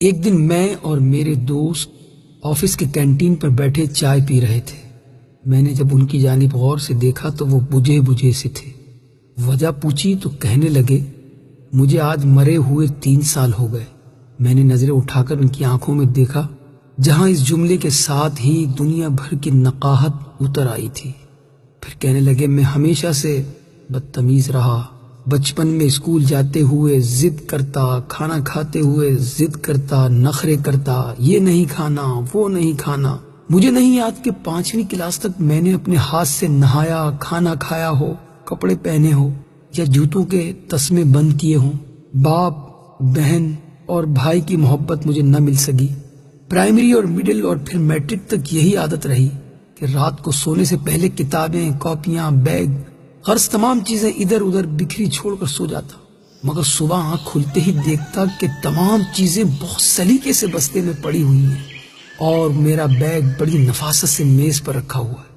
ایک دن میں اور میرے دوست آفس کے کینٹین پر بیٹھے چائے پی رہے تھے۔ میں نے جب ان کی جانب غور سے دیکھا تو وہ بجھے بجھے سے تھے۔ وجہ پوچھی تو کہنے لگے، مجھے آج مرے ہوئے 3 سال ہو گئے۔ میں نے نظریں اٹھا کر ان کی آنکھوں میں دیکھا، جہاں اس جملے کے ساتھ ہی دنیا بھر کی نقاہت اتر آئی تھی۔ پھر کہنے لگے، میں ہمیشہ سے بدتمیز رہا۔ بچپن میں اسکول جاتے ہوئے ضد کرتا، کھانا کھاتے ہوئے ضد کرتا، نخرے کرتا، یہ نہیں کھانا، وہ نہیں کھانا۔ مجھے نہیں یاد کہ 5ویں کلاس تک میں نے اپنے ہاتھ سے نہایا، کھانا کھایا ہو، کپڑے پہنے ہو یا جوتوں کے تسمے بند کیے ہوں۔ باپ، بہن اور بھائی کی محبت مجھے نہ مل سکی۔ پرائمری اور مڈل اور پھر میٹرک تک یہی عادت رہی کہ رات کو سونے سے پہلے کتابیں، کاپیاں، بیگ، غرض تمام چیزیں ادھر ادھر بکھری چھوڑ کر سو جاتا، مگر صبح آنکھ کھلتے ہی دیکھتا کہ تمام چیزیں بہت سلیقے سے بستے میں پڑی ہوئی ہیں اور میرا بیگ بڑی نفاست سے میز پر رکھا ہوا ہے۔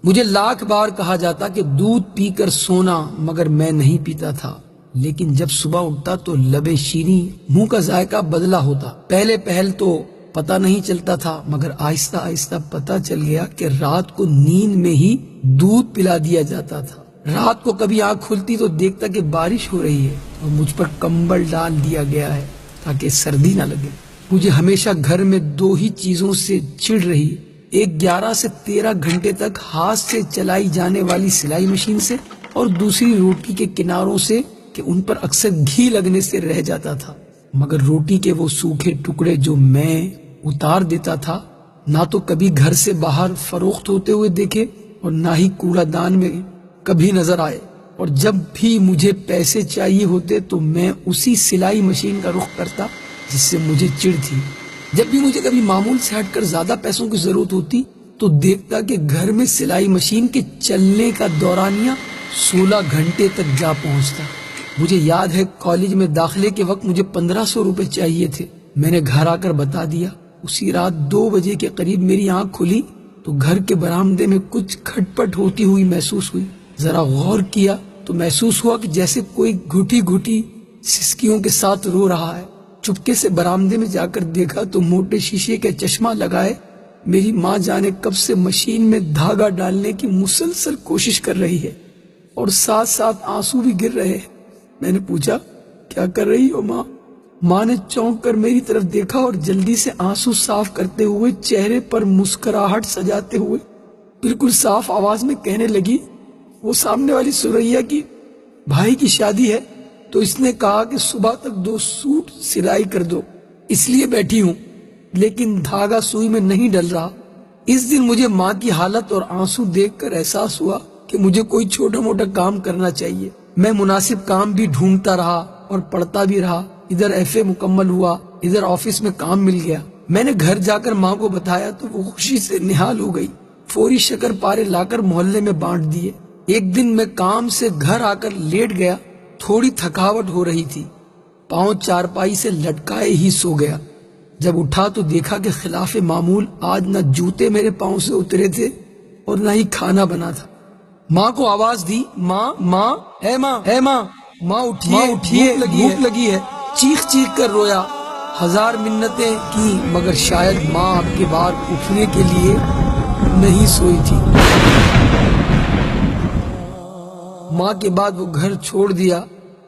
مجھے لاکھ بار کہا جاتا کہ دودھ پی کر سونا، مگر میں نہیں پیتا تھا۔ لیکن جب صبح اٹھتا تو لبے شیریں، منہ کا ذائقہ بدلا ہوتا۔ پہل تو پتہ نہیں چلتا تھا، مگر آہستہ آہستہ پتہ چل گیا کہ رات کو نیند میں ہی دودھ پلا دیا جاتا تھا۔ رات کو کبھی آنکھ کھلتی تو دیکھتا کہ بارش ہو رہی ہے اور مجھ پر کمبل ڈال دیا گیا ہے تاکہ سردی نہ لگے۔ مجھے ہمیشہ گھر میں 2 ہی چیزوں سے چڑ رہی، ایک 11 سے 13 گھنٹے تک ہاتھ سے چلائی جانے والی سلائی مشین سے، اور دوسری روٹی کے کناروں سے کہ ان پر اکثر گھی لگنے سے رہ جاتا تھا۔ مگر روٹی کے وہ سوکھے ٹکڑے جو میں اتار دیتا تھا، نہ تو کبھی گھر سے باہر فروخت ہوتے ہوئے دیکھے اور نہ ہی کوڑا دان میں کبھی نظر آئے۔ اور جب بھی مجھے پیسے چاہیے ہوتے تو میں اسی سلائی مشین کا رخ کرتا جس سے مجھے چڑ تھی۔ جب بھی مجھے کبھی معمول سے ہٹ کر زیادہ پیسوں کی ضرورت ہوتی تو دیکھتا کہ گھر میں سلائی مشین کے چلنے کا دورانیہ 16 گھنٹے تک جا پہنچتا۔ مجھے یاد ہے کالج میں داخلے کے وقت مجھے 1500 روپے چاہیے تھے۔ میں نے گھر آ کر بتا دیا۔ اسی رات 2 بجے کے قریب میری آنکھ کھلی تو گھر کے برآمدے میں کچھ کھٹ پٹ ہوتی ہوئی محسوس ہوئی۔ ذرا غور کیا تو محسوس ہوا کہ جیسے کوئی گھٹی گھٹی سسکیوں کے ساتھ رو رہا ہے۔ چپکے سے برآمدے میں جا کر دیکھا تو موٹے شیشے کے چشمہ لگائے میری ماں جانے کب سے مشین میں دھاگا ڈالنے کی مسلسل کوشش کر رہی ہے اور ساتھ ساتھ آنسو بھی گر رہے ہیں۔ میں نے پوچھا، کیا کر رہی ہو ماں؟ ماں نے چونک کر میری طرف دیکھا اور جلدی سے آنسو صاف کرتے ہوئے چہرے پر مسکراہٹ سجاتے ہوئے بالکل صاف آواز میں کہنے لگی، وہ سامنے والی سریا کی بھائی کی شادی ہے تو اس نے کہا کہ صبح تک 2 سوٹ سلائی کر دو، اس لیے بیٹھی ہوں، لیکن دھاگا سوئی میں نہیں ڈل رہا۔ اس دن مجھے ماں کی حالت اور آنسو دیکھ کر احساس ہوا کہ مجھے کوئی چھوٹا موٹا کام کرنا چاہیے۔ میں مناسب کام بھی ڈھونڈتا رہا اور پڑھتا بھی رہا۔ ادھر FA مکمل ہوا، ادھر آفس میں کام مل گیا۔ میں نے گھر جا کر ماں کو بتایا تو وہ خوشی سے نہال ہو گئی۔ فوری شکر پارے لا کر محلے میں بانٹ دیے۔ ایک دن میں کام سے گھر آ کر لیٹ گیا، تھوڑی تھکاوٹ ہو رہی تھی، پاؤں چارپائی سے لٹکائے ہی سو گیا۔ جب اٹھا تو دیکھا کہ خلاف معمول آج نہ جوتے میرے پاؤں سے اترے تھے اور نہ ہی کھانا بنا تھا۔ ماں کو آواز دی، ماں ماں اے ماں اے ماں، ماں اٹھیے، بھوک لگی ہے۔ چیخ چیخ کر رویا، 1000 منتیں کی، مگر شاید ماں اب کے بار اٹھنے کے لیے نہیں سوئی تھی۔ ماں کے بعد وہ گھر چھوڑ دیا،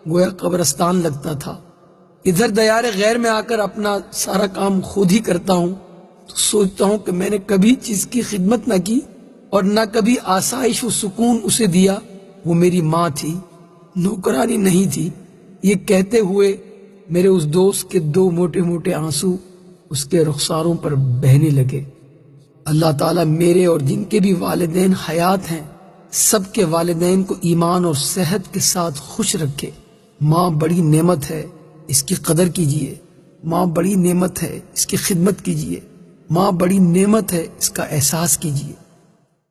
گویا قبرستان لگتا تھا۔ ادھر دیار غیر میں آ کر اپنا سارا کام خود ہی کرتا ہوں تو سوچتا ہوں کہ میں نے کبھی چیز کی خدمت نہ کی اور نہ کبھی آسائش و سکون اسے دیا۔ وہ میری ماں تھی، نوکرانی نہیں تھی۔ یہ کہتے ہوئے میرے اس دوست کے 2 موٹے موٹے آنسو اس کے رخساروں پر بہنے لگے۔ اللہ تعالیٰ میرے اور جن کے بھی والدین حیات ہیں سب کے والدین کو ایمان اور صحت کے ساتھ خوش رکھے۔ ماں بڑی نعمت ہے، اس کی قدر کیجیے۔ ماں بڑی نعمت ہے، اس کی خدمت کیجیے۔ ماں بڑی نعمت ہے، اس کا احساس کیجیے۔